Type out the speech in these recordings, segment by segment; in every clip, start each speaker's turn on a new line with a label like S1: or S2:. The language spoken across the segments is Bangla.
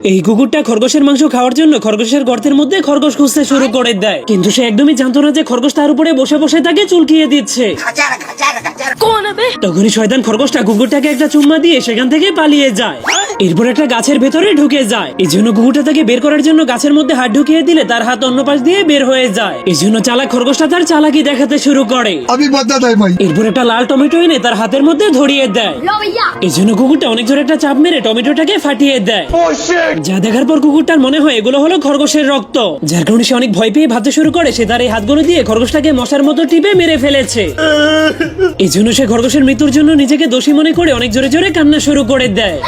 S1: এই কুকুরটা খরগোশের মাংস খাওয়ার জন্য খরগোশের গর্তের মধ্যে খরগোশ খুঁজতে শুরু করে দেয়, কিন্তু সে একদমই জানতো না যে খরগোশ তার উপরে বসে বসে তাকে চুলকিয়ে দিচ্ছে। তখনই শয়তান খরগোশটা কুকুরটাকে একটা চুম্মা দিয়ে সেখান থেকে পালিয়ে যায়। এরপর একটা গাছের ভেতরে ঢুকে যায়। এই জন্য কুকুরটা তাকে বের করার জন্য গাছের মধ্যে হাত ঢুকিয়ে দিলে তার হাত অন্য পাশ দিয়ে বের হয়ে যায়। এই জন্য চালাক খরগোশটা তার চালাকি দেখাতে শুরু করে। এরপর একটা লাল টমেটো এনে তার হাতের মধ্যে ধরিয়ে দেয়। এই জন্য কুকুরটা অনেক জোরে একটা চাপ মেরে টমেটোটাকে ফাটিয়ে দেয়। যা দেখার পর কুকুরটার মনে হয় এগুলো হলো খরগোশের রক্ত, যার কারণে সে অনেক ভয় পেয়ে ভাবতে শুরু করে সে তার এই হাতগুলো দিয়ে খরগোশটাকে মশার মতো টিপে মেরে ফেলেছে। এই জন্য সে খরগোশের মৃত্যুর জন্য নিজেকে দোষী মনে করে অনেক জোরে জোরে কান্না শুরু করে দেয়।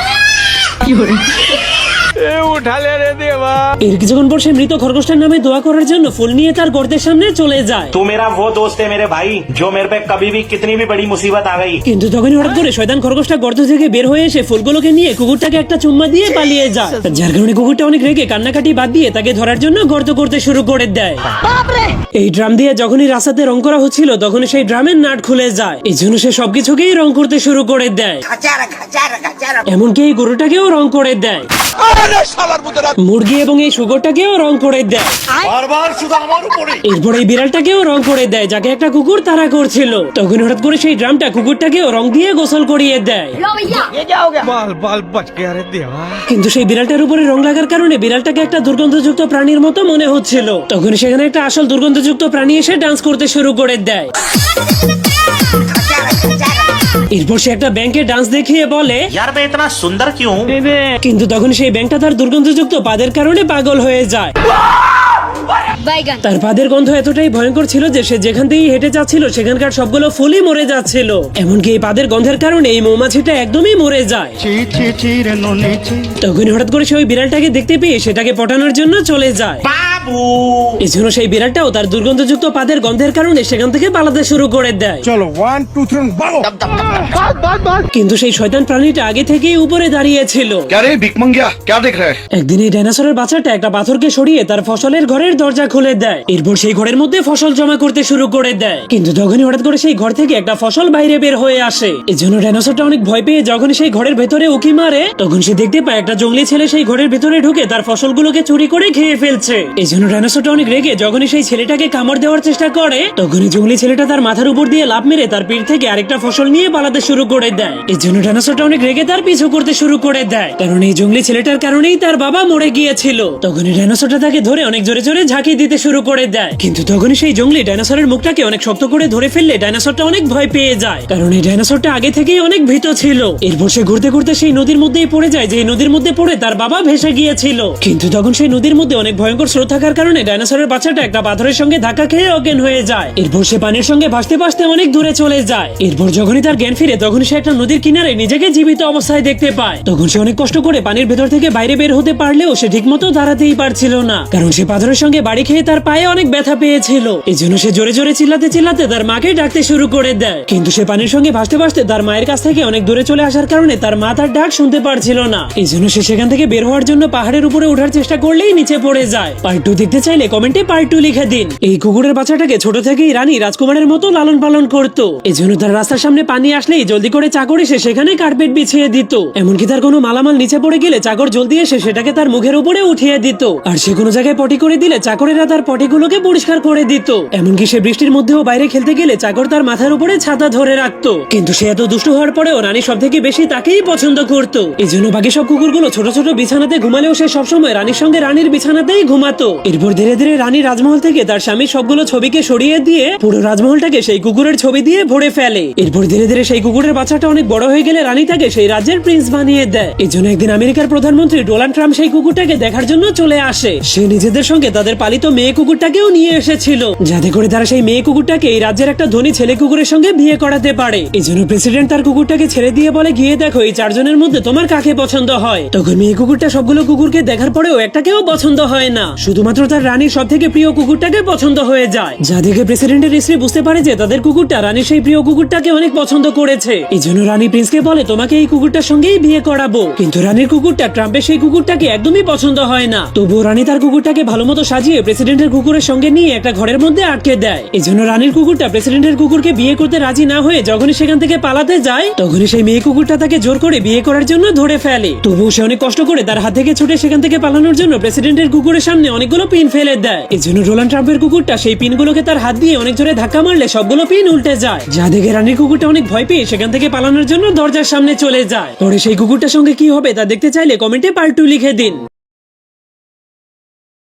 S1: এর কিছুক্ষণ পর সে মৃত খরগোশটার নামে দোয়া করার জন্য ফুল নিয়ে তার গর্তের সামনে চলে যায়।
S2: तू मेरा वो दोस्त है मेरे भाई जो मेरे पे कभी भी कितनी भी बड़ी मुसीबत आ गई।
S1: কিন্তু তখনই হঠাৎ করে শয়তান খরগোশটা গর্ত থেকে বের হয়ে এসে ফুলগুলোকে নিয়ে কুকুরটাকে একটা চুম্মা দিয়ে পালিয়ে যায়, যার কারণে কুকুরটা অনেক রেগে কান্নাকাটি বাদ দিয়ে তাকে ধরার জন্য গর্ত করতে শুরু করে দেয়। এই ড্রাম দিয়ে যখনই রাস্তাতে রং করা হচ্ছিল তখনই সেই ড্রামের নাট খুলে যায়। এই জন্য সে সবকিছুকেই রং করতে শুরু করে দেয়, এমনকি এই গরুটাকেও রং করে দেয়, মুরগি এবং এই শুকরটাকেও রং করে দেয়। এরপর এই বিড়ালটাকেও রং করে দেয়, যাকে একটা কুকুর তাড়া করছিল। তখন হঠাৎ করে সেই ড্রামটা কুকুরটাকেও রং দিয়ে গোসল করিয়ে দেয়। কিন্তু সেই বিড়ালটার উপরে রং লাগার কারণে বিড়ালটাকে একটা দুর্গন্ধযুক্ত প্রাণীর মতো মনে হচ্ছিল। তখন সেখানে একটা আসল দুর্গন্ধযুক্ত প্রাণী এসে ডান্স করতে শুরু করে দেয়। এরপর সে একটা ব্যাংকে ডান্স দেখিয়ে বলে,
S2: यार मैं इतना सुंदर क्यों?
S1: কিন্তু তখন সেই ব্যাংকটা তার দুর্গন্ধযুক্ত পাদের কারণে পাগল হয়ে যায়। তার পাদের গন্ধ এতটাই ভয়ঙ্কর ছিল যে সে যেখান থেকে হেঁটে যাচ্ছিল সেখানকার সবগুলো ফুলই মরে যাচ্ছিল। এমনকি এই পাদের গন্ধের কারণে এই মৌমাছিটা একদমই মরে যায়। তখন হঠাৎ করে সে ওই বিড়ালটাকে দেখতে পেয়ে সেটাকে পটানোর জন্য চলে যায়।
S2: बाबू
S1: এই জন্য সেই বিড়ালটাও তার দুর্গন্ধযুক্ত পাদের গন্ধের কারণে সেখান থেকে পালাতে শুরু করে দেয়।
S3: চলো 1 2 3 ভাগো।
S1: কিন্তু সেই শয়তান প্রাণীটা আগে থেকেই উপরে দাঁড়িয়ে ছিল।
S3: क्या रे भिख मंगिया क्या देख रहा है?
S1: একদিন এই ডাইনোসরের বাচ্চাটা একটা পাথরকে সরিয়ে তার ফসলের ঘরের দরজা খুলে দেয়। এরপর সেই ঘরের মধ্যে ফসল জমা করতে শুরু করে দেয়। কিন্তু তখনই হঠাৎ করে সেই ঘর থেকে একটা ফসল বাইরে বের হয়ে আসে। এই জন্য ডাইনোসরটা অনেক ভয় পেয়ে যখন সেই ঘরের ভেতরে উকি মারে তখন সে দেখতে পায় একটা জঙ্গলি ছেলে সেই ঘরের ভেতরে ঢুকে তার ফসলগুলোকে চুরি করে খেয়ে ফেলছে। এই জন্য ডাইনোসরটা অনেক রেগে যখনই সেই ছেলেটাকে কামড় দেওয়ার চেষ্টা করে তখনই জঙ্গলি ছেলেটা তার মাথার উপর দিয়ে লাফ মেরে তার পিঠ থেকে আরেকটা ফসল নিয়ে পালাতে শুরু করে দেয়। এই জন্য ডাইনোসরটা অনেক রেগে তার পিছু করতে শুরু করে দেয়, কারণ এই জঙ্গলি ছেলেটার কারণেই তার বাবা মরে গিয়েছিল। তখনই ডাইনোসরটা তাকে ধরে অনেক জোরে জোরে ঝাঁকি দিতে শুরু করে দেয়। কিন্তু তখনই সেই জঙ্গলি ডাইনোসরের মুখটাকে অনেক শক্ত করে ধরে ফেললে ডাইনোসরটা অনেক ভয় পেয়ে যায়, কারণ এই ডাইনোসরটা আগে থেকেই অনেক ভীত ছিল। এরপর সে ঘুরতে ঘুরতে সেই নদীর মধ্যেই পড়ে যায়, যে নদীর মধ্যে পড়ে তার বাবা ভেসে গিয়েছিল। কিন্তু তখন সেই নদীর মধ্যে অনেক ভয়ঙ্কর স্রোত থাকার কারণে ডাইনোসরের বাচ্চাটা একটা পাথরের সঙ্গে ধাক্কা খেয়ে অজ্ঞান হয়ে যায়। এরপর সে পানির সঙ্গে ভাসতে ভাসতে অনেক দূরে চলে যায়। এরপর যখনই তার জ্ঞান ফিরে তখন সে একটা নদীর কিনারে নিজেকে জীবিত অবস্থায় দেখতে পায়। তখন সে অনেক কষ্ট করে পানির ভেতর থেকে বাইরে বের হতে পারলেও সে ঠিকমতো দাঁড়াতেই পারছিল না, কারণ সে পাথরের সঙ্গে বাড়ি খেয়ে তার পায়ে অনেক ব্যথা পেয়েছিল। এই জন্য সে জোরে জোরে চিল্লাতে চিল্লাতে তার মাকে ডাকতে শুরু করে দেয়। কিন্তু সে পানির সঙ্গে ভাসতে ভাসতে তার মায়ের কাছ থেকে অনেক দূরে চলে আসার কারণে তার মা তার ডাক শুনতে পারছিল না। এই জন্য সে সেখান থেকে বের হওয়ার জন্য পাহাড়ের উপরে ওঠার চেষ্টা করলেই নিচে পড়ে যায়। পার্ট 2 দেখতে চাইলে কমেন্টে পার্ট 2 লিখে দিন। এই কুকুরের বাচ্চাটাকে ছোট থেকেই রানী রাজকুমারের মতো লালন পালন করতো। এই জন্য তার রাস্তার সামনে পানি আসলেই জলদি করে চাকর এসে সেখানে কার্পেট বিছিয়ে দিত। এমনকি তার কোনো মালামাল নিচে পড়ে গেলে চাকর জলদি এসে সেটাকে তার মুখের উপরে উঠিয়ে দিত। আর সে কোনো জায়গায় পটি করে দিলে চাকরেরা তার পটিগুলোকে পরিষ্কার করে দিত। এমনকি সে বৃষ্টির মধ্যেও বাইরে খেলতে গেলে চাকর তার মাথার উপরে ছাতা ধরে রাখতো। কিন্তু সে এত দুষ্ট হওয়ার পরেও রানী সব থেকে বেশি তাকেই পছন্দ করত। এই জন্য বাকি সব কুকুরগুলো ছোট ছোট বিছানাতে ঘুমালেও সে সবসময় রানীর সঙ্গে রানীর বিছানাতেই ঘুমাতো। এরপর ধীরে ধীরে রানী রাজমহল থেকে তার স্বামীর সবগুলো ছবিকে সরিয়ে দিয়ে পুরো রাজমহলটাকে সেই কুকুরের ছবি দিয়ে ভরে ফেলে। এরপর ধীরে ধীরে সেই কুকুরের বাচ্চাটা অনেক বড় হয়ে গেলে রানী তাকে সেই রাজ্যের প্রিন্স বানিয়ে দেয়। এই জন্য একদিন আমেরিকার প্রধানমন্ত্রী ডোনাল্ড ট্রাম্প সেই কুকুরটাকে দেখার জন্য চলে আসে। সে নিজেদের সঙ্গে তাদের পালিত মেয়ে কুকুরটাকেও নিয়ে এসেছিল, যাতে করে তারা সেই মেয়ে কুকুরটাকে এই রাজ্যের একটা ধনী ছেলে কুকুরের সঙ্গে বিয়ে করাতে পারে। এই জন্য প্রেসিডেন্ট তার কুকুরটাকে ছেড়ে দিয়ে বলে, গিয়ে দেখো এই 4 জনের মধ্যে তোমার কাকে পছন্দ হয়। তখন মেয়ে কুকুরটা সবগুলো কুকুরকে দেখার পরেও একটাকেও পছন্দ হয় না, শুধুমাত্র তার রানীর সব থেকে প্রিয় কুকুরটাকে পছন্দ হয়ে যায়। যা দেখে প্রেসিডেন্টের স্ত্রী বুঝতে পারে যে তাদের কুকুরটা রানীর সেই প্রিয় কুকুরটাকে অনেক পছন্দ করেছে। এই জন্য রানী প্রিন্সকে বলে, তোমাকে এই কুকুরটার সঙ্গেই বিয়ে করাবো। কিন্তু রানীর কুকুরটা ট্রাম্পের সেই কুকুরটাকে একদমই পছন্দ হয় না। তবুও রানী তার কুকুরটাকে ভালো মতো বাজিয়ে প্রেসিডেন্টের কুকুরের সঙ্গে নিয়ে একটা ঘরের মধ্যে আটকে দেয়। এই জন্য রানীর কুকুরটা প্রেসিডেন্টের কুকুরকে বিয়ে করতে রাজি না হয়ে যখনই সেখান থেকে পালাতে যায় তখনই সেই মেয়ে কুকুরটা তাকে জোর করে বিয়ে করার জন্য ধরে ফেলে। তবুও সে অনেক কষ্ট করে তার হাত থেকে ছুটে সেখান থেকে পালানোর জন্য প্রেসিডেন্টের কুকুরের সামনে অনেকগুলো পিন ফেলে দেয়। এই জন্য ডোনাল্ড ট্রাম্পের কুকুরটা সেই পিনগুলোকে তার হাত দিয়ে অনেক জোরে ধাক্কা মারলে সবগুলো পিন উল্টে যায়, যা দেখে রানীর কুকুরটা অনেক ভয় পেয়ে সেখান থেকে পালানোর জন্য দরজার সামনে চলে যায়। পরে সেই কুকুরটার সঙ্গে কি হবে তা দেখতে চাইলে কমেন্টে পার্ট 2 লিখে দিন।